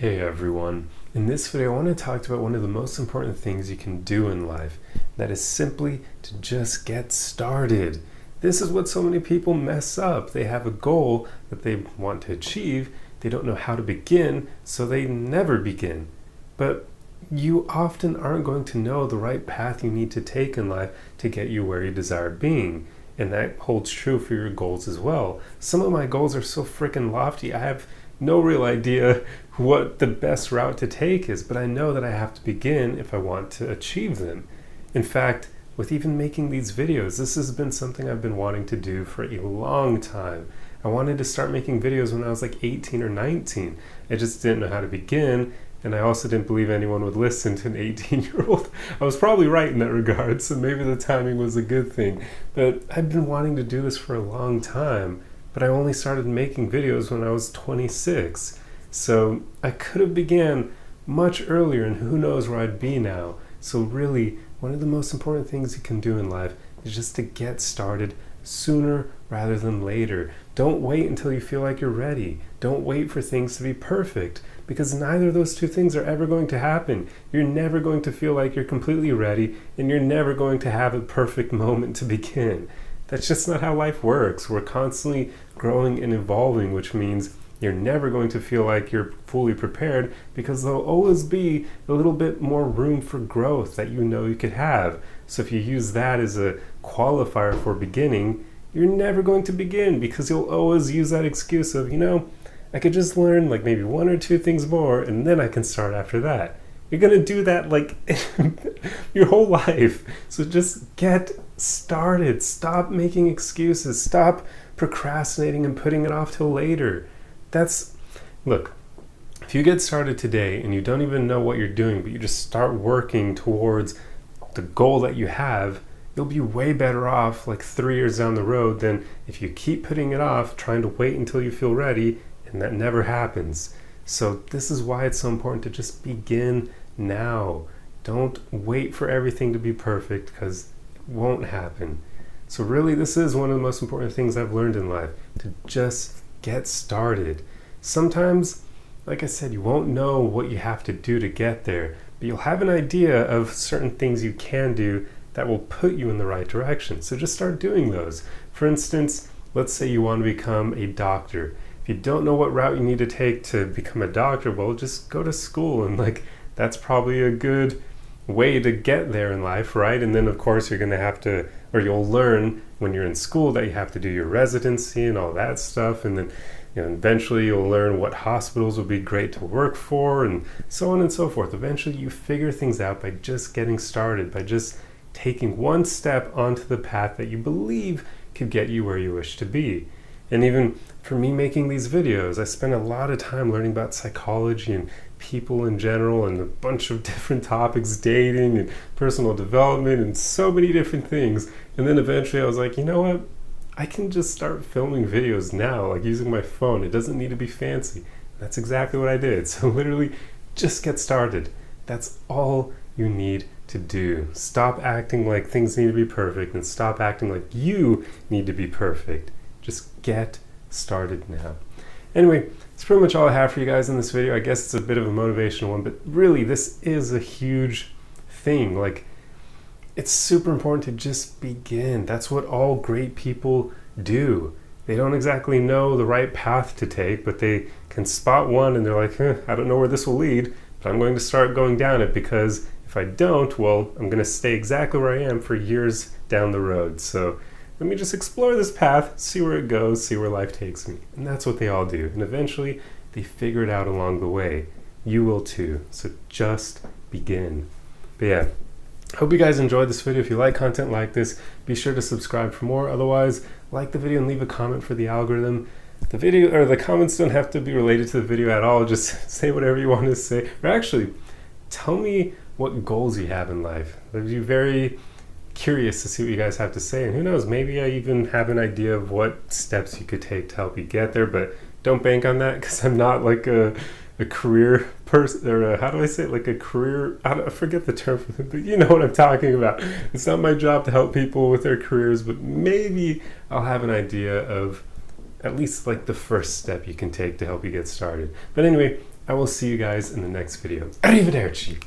Hey everyone. In this video I want to talk about one of the most important things you can do in life. That is simply to just get started. This is what so many people mess up. They have a goal that they want to achieve, they don't know how to begin, so they never begin. But you often aren't going to know the right path you need to take in life to get you where you desire being. And that holds true for your goals as well. Some of my goals are so freaking lofty, I have no real idea what the best route to take is, but I know that I have to begin if I want to achieve them. In fact, with even making these videos, this has been something I've been wanting to do for a long time. I wanted to start making videos when I was like 18 or 19. I just didn't know how to begin, and I also didn't believe anyone would listen to an 18-year-old. I was probably right in that regard, so maybe the timing was a good thing. But I've been wanting to do this for a long time, but I only started making videos when I was 26. So I could have began much earlier, and who knows where I'd be now. So really, one of the most important things you can do in life is just to get started sooner rather than later. Don't wait until you feel like you're ready. Don't wait for things to be perfect, because neither of those two things are ever going to happen. You're never going to feel like you're completely ready, and you're never going to have a perfect moment to begin. That's just not how life works. We're constantly growing and evolving, which means you're never going to feel like you're fully prepared, because there'll always be a little bit more room for growth that you know you could have. So if you use that as a qualifier for beginning, you're never going to begin, because you'll always use that excuse of, I could just learn like maybe one or two things more and then I can start after that. You're going to do that like your whole life. So just get started. Stop making excuses. Stop procrastinating and putting it off till later. Look, if you get started today and you don't even know what you're doing, but you just start working towards the goal that you have, you'll be way better off like 3 years down the road than if you keep putting it off, trying to wait until you feel ready, and that never happens. So this is why it's so important to just begin now. Don't wait for everything to be perfect, because it won't happen. So really, this is one of the most important things I've learned in life, to just get started. Sometimes, like I said, you won't know what you have to do to get there, but you'll have an idea of certain things you can do that will put you in the right direction. So just start doing those. For instance, let's say you want to become a doctor. If you don't know what route you need to take to become a doctor, well, just go to school, and that's probably a good way to get there in life, right? And then of course you're going to have to, or you'll learn when you're in school that you have to do your residency and all that stuff, and then eventually you'll learn what hospitals will be great to work for, and so on and so forth. Eventually you figure things out by just getting started, by just taking one step onto the path that you believe could get you where you wish to be. And even for me making these videos, I spent a lot of time learning about psychology and people in general, and a bunch of different topics, dating and personal development and so many different things. And then eventually I was like, you know what? I can just start filming videos now, like using my phone. It doesn't need to be fancy. That's exactly what I did. So literally, just get started. That's all you need to do. Stop acting like things need to be perfect, and stop acting like you need to be perfect. Just get started now. Anyway, that's pretty much all I have for you guys in this video. I guess it's a bit of a motivational one, but really this is a huge thing. It's super important to just begin. That's what all great people do. They don't exactly know the right path to take, but they can spot one and they're like, I don't know where this will lead, but I'm going to start going down it, because if I don't, well, I'm going to stay exactly where I am for years down the road. So let me just explore this path, see where it goes, see where life takes me. And that's what they all do. And eventually they figure it out along the way. You will too. So just begin. But yeah, hope you guys enjoyed this video. If you like content like this, be sure to subscribe for more. Otherwise, like the video and leave a comment for the algorithm. The video or the comments don't have to be related to the video at all. Just say whatever you want to say. Or actually, tell me what goals you have in life. I'd be very curious to see what you guys have to say, and who knows, maybe I even have an idea of what steps you could take to help you get there. But don't bank on that, because I'm not like a career person, or how do I say it, like a career, I forget the term for it, but you know what I'm talking about. It's not my job to help people with their careers, but maybe I'll have an idea of at least like the first step you can take to help you get started. But anyway, I will see you guys in the next video. Arrivederci!